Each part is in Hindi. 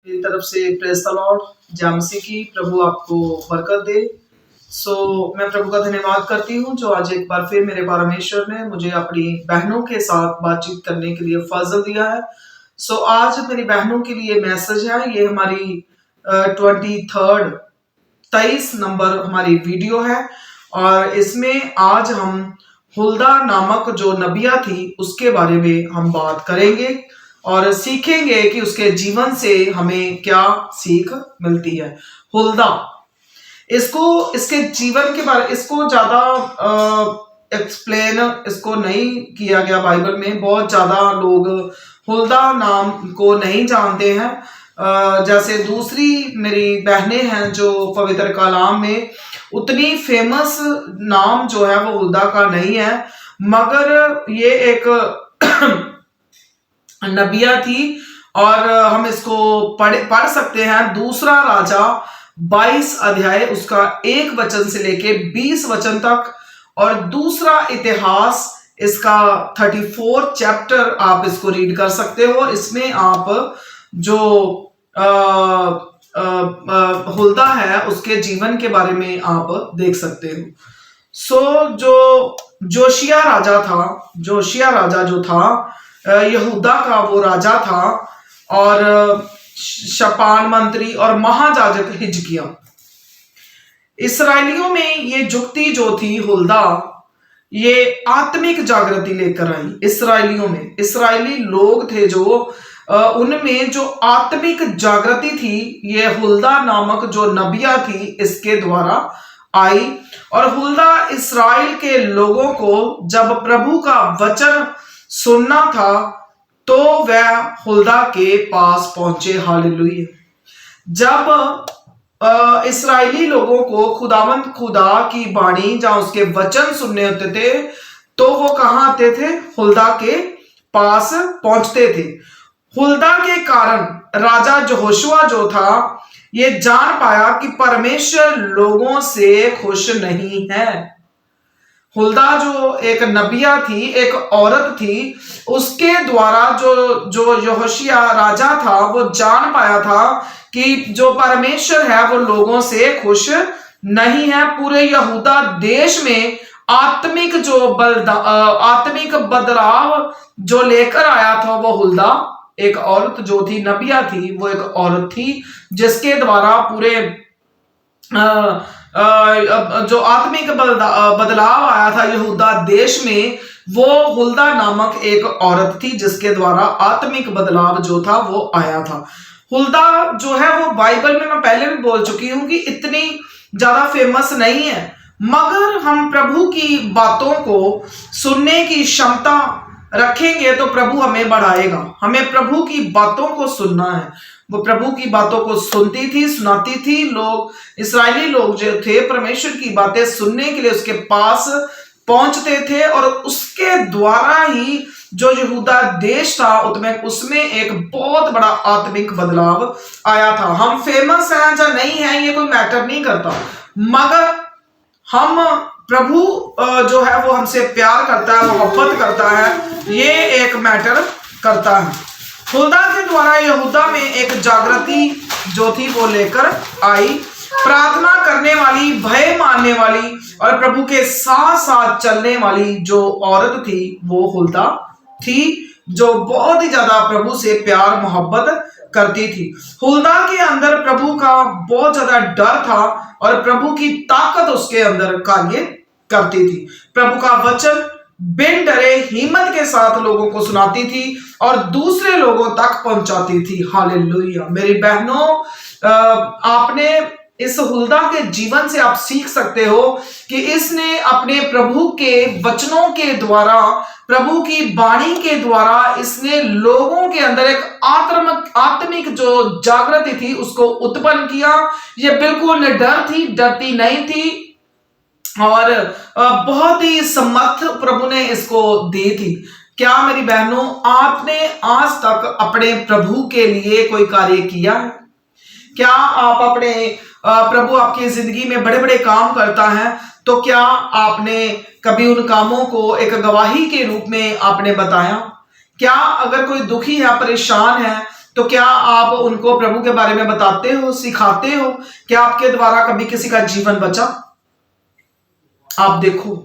मेरी तरफ से प्रेज द लॉर्ड। जय मसीह की। प्रभु आपको बरकत दे। मैं प्रभु का धन्यवाद करती हूँ जो आज एक बार फिर मेरे परमेश्वर ने मुझे अपनी बहनों के साथ बातचीत करने के लिए फजल दिया है। आज मेरी बहनों के लिए मैसेज है। ये हमारी 23 नंबर हमारी वीडियो है और इसमें आज हम हुल्दा नामक जो नबिया थी उसके बारे में हम बात करेंगे और सीखेंगे कि उसके जीवन से हमें क्या सीख मिलती है। हुल्दा, इसको इसके जीवन के बारे इसको ज्यादा एक्सप्लेन इसको नहीं किया गया बाइबल में। बहुत ज्यादा लोग हुल्दा नाम को नहीं जानते हैं। जैसे दूसरी मेरी बहनें हैं जो पवित्र कलाम में उतनी फेमस नाम जो है वो हुल्दा का नहीं है, मगर ये एक नबिया थी और हम इसको पढ़ सकते हैं। दूसरा राजा 22 अध्याय उसका 1 वचन से लेके 20 वचन तक, और दूसरा इतिहास इसका 34 चैप्टर आप इसको रीड कर सकते हो। इसमें आप जो हुल्दा है उसके जीवन के बारे में आप देख सकते हो। जो जोशिया राजा जो था यहूदा का वो राजा था, और शपान मंत्री और महाजाजक हिजकिया। इसराइलियों में ये जुक्ति जो थी हुल्दा, ये आत्मिक जागृति लेकर आई। इसराइलियों में इसराइली लोग थे जो उनमें जो आत्मिक जागृति थी, ये हुल्दा नामक जो नबिया थी इसके द्वारा आई। और हुल्दा इसराइल के लोगों को जब प्रभु का वचन सुनना था तो वह हुल्दा के पास पहुंचे। हालेलुया। जब इसराइली लोगों को खुदावंद खुदा की बाणी जहां उसके वचन सुनने होते थे तो वो कहां आते थे? हुल्दा के पास पहुंचते थे। हुल्दा के कारण राजा यहोशुआ जो था ये जान पाया कि परमेश्वर लोगों से खुश नहीं है। हुल्दा जो एक नबिया थी, एक औरत थी, उसके द्वारा जो यहोशिया राजा था वो जान पाया था कि जो परमेश्वर है वो लोगों से खुश नहीं है। पूरे यहूदा देश में आत्मिक बदलाव जो लेकर आया था वो हुल्दा, एक औरत जो थी, नबिया थी, वो एक औरत थी जिसके द्वारा पूरे जो आत्मिक बदलाव आया था यहूदा देश में, वो हुल्दा नामक एक औरत थी जिसके द्वारा आत्मिक बदलाव जो था वो आया था। हुल्दा जो है वो बाइबल में मैं पहले भी बोल चुकी हूं कि इतनी ज्यादा फेमस नहीं है, मगर हम प्रभु की बातों को सुनने की क्षमता रखेंगे तो प्रभु हमें बढ़ाएगा। हमें प्रभु की बातों को सुनना है। वो प्रभु की बातों को सुनती थी, सुनाती थी। लोग, इसराइली लोग जो थे, परमेश्वर की बातें सुनने के लिए उसके पास पहुंचते थे और उसके द्वारा ही जो यहूदा देश था उसमें एक बहुत बड़ा आत्मिक बदलाव आया था। हम फेमस हैं या नहीं है ये कोई मैटर नहीं करता, मगर हम प्रभु जो है वो हमसे प्यार करता है, मोहब्बत करता है, ये एक मैटर करता है। हुल्दा के द्वारा यहूदा में एक जागृति जो थी वो लेकर आई। प्रार्थना करने वाली, भय मानने वाली और प्रभु के साथ साथ चलने वाली जो औरत थी वो हुल्दा थी, जो बहुत ही ज्यादा प्रभु से प्यार मोहब्बत करती थी। हुल्दा के अंदर प्रभु का बहुत ज्यादा डर था और प्रभु की ताकत उसके अंदर कार्य करती थी। प्रभु का वचन बिन डरे हिम्मत के साथ लोगों को सुनाती थी और दूसरे लोगों तक पहुंचाती थी। हालेलुया। मेरी बहनों, आपने इस हुल्दा के जीवन से आप सीख सकते हो कि इसने अपने प्रभु के वचनों के द्वारा, प्रभु की बाणी के द्वारा इसने लोगों के अंदर एक आत्मिक जो जागृति थी उसको उत्पन्न किया। ये बिल्कुल निडर थी, डरती नहीं थी और बहुत ही समर्थ प्रभु ने इसको दी थी। क्या मेरी बहनों, आपने आज तक अपने प्रभु के लिए कोई कार्य किया है? क्या आप अपने प्रभु आपकी जिंदगी में बड़े बड़े काम करता है तो क्या आपने कभी उन कामों को एक गवाही के रूप में आपने बताया? क्या अगर कोई दुखी है, परेशान है, तो क्या आप उनको प्रभु के बारे में बताते हो, सिखाते हो? क्या आपके द्वारा कभी किसी का जीवन बचा? आप देखो,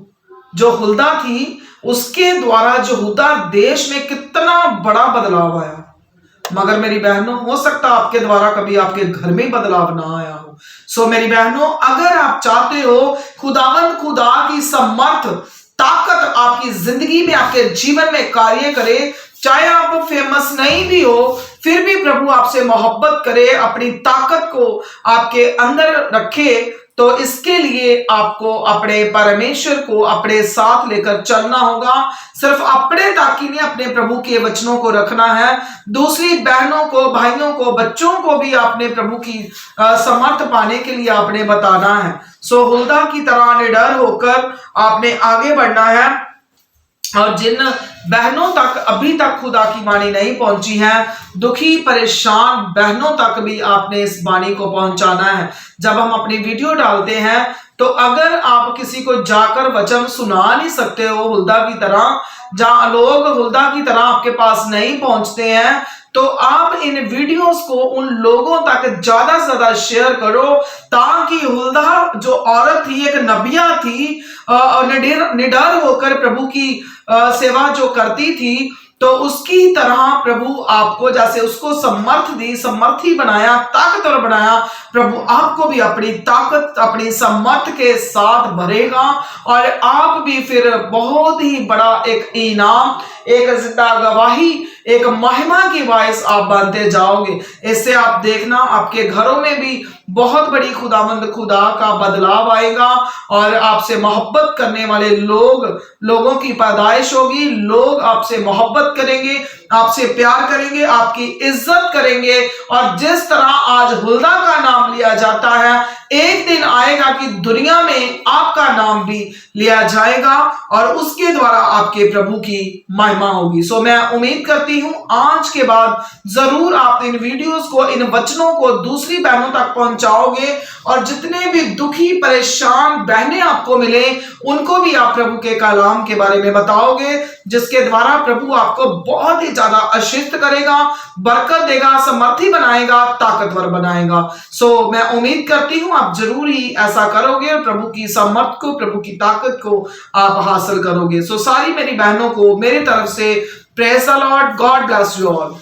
जो हुल्दा थी उसके द्वारा जो हुल्दा देश में कितना बड़ा बदलाव आया। मगर मेरी बहनों, हो सकता आपके द्वारा कभी आपके घर में बदलाव ना आया हो। सो मेरी बहनों, अगर आप चाहते हो खुदावंद खुदा की समर्थ ताकत आपकी जिंदगी में, आपके जीवन में कार्य करे, चाहे आप फेमस नहीं भी हो, फिर भी प्रभु आपसे मोहब्बत करे, अपनी ताकत को आपके अंदर रखे, तो इसके लिए आपको अपने परमेश्वर को अपने साथ लेकर चलना होगा। सिर्फ अपने ताकि नहीं, अपने प्रभु के वचनों को रखना है। दूसरी बहनों को, भाइयों को, बच्चों को भी आपने प्रभु की समर्थ पाने के लिए आपने बताना है। सो हुल्दा की तरह निडर होकर आपने आगे बढ़ना है। और जिन बहनों तक अभी तक खुदा की वाणी नहीं पहुंची है, दुखी परेशान बहनों तक भी आपने इस वाणी को पहुंचाना है। जब हम अपनी वीडियो डालते हैं तो अगर आप किसी को जाकर वचन सुना नहीं सकते हो हुल्दा की तरह, जहां लोग हुल्दा की तरह आपके पास नहीं पहुंचते हैं, तो आप इन वीडियोस को उन लोगों तक ज्यादा से ज्यादा शेयर करो, ताकि हुल्दा जो औरत थी, एक नबिया थी, निडर होकर प्रभु की सेवा जो करती थी, तो उसकी तरह प्रभु आपको, जैसे उसको समर्थ दी, समर्थी बनाया, ताकतवर बनाया, प्रभु आपको भी अपनी ताकत, अपनी समर्थ के साथ भरेगा और आप भी फिर बहुत ही बड़ा एक इनाम, एक जिंदा गवाही, एक महिमा की वायस आप बनते जाओगे। इससे आप देखना आपके घरों में भी बहुत बड़ी खुदावंद खुदा का बदलाव आएगा और आपसे मोहब्बत करने वाले लोगों की पैदाइश होगी। लोग आपसे मोहब्बत करेंगे, आपसे प्यार करेंगे, आपकी इज्जत करेंगे। और जिस तरह आज हुल्दा का नाम लिया जाता है, एक दिन आएगा कि दुनिया में आपका नाम भी लिया जाएगा और उसके द्वारा आपके प्रभु की महिमा होगी। सो मैं उम्मीद करती हूं आज के बाद जरूर आप इन वीडियोस को, इन वचनों को दूसरी बहनों तक पहुंचाओगे और जितने भी दुखी परेशान बहनें आपको मिले उनको भी आप प्रभु के कलाम के बारे में बताओगे, जिसके द्वारा प्रभु आपको बहुत ही ज्यादा आशीषित करेगा, बरकत देगा, समर्थी बनाएगा, ताकतवर बनाएगा। सो मैं उम्मीद करती हूं आप जरूर ही ऐसा करोगे और प्रभु की समर्थ को, प्रभु की ताकत को आप हासिल करोगे। सो सारी मेरी बहनों को मेरी तरफ से praise the Lord, God bless you all.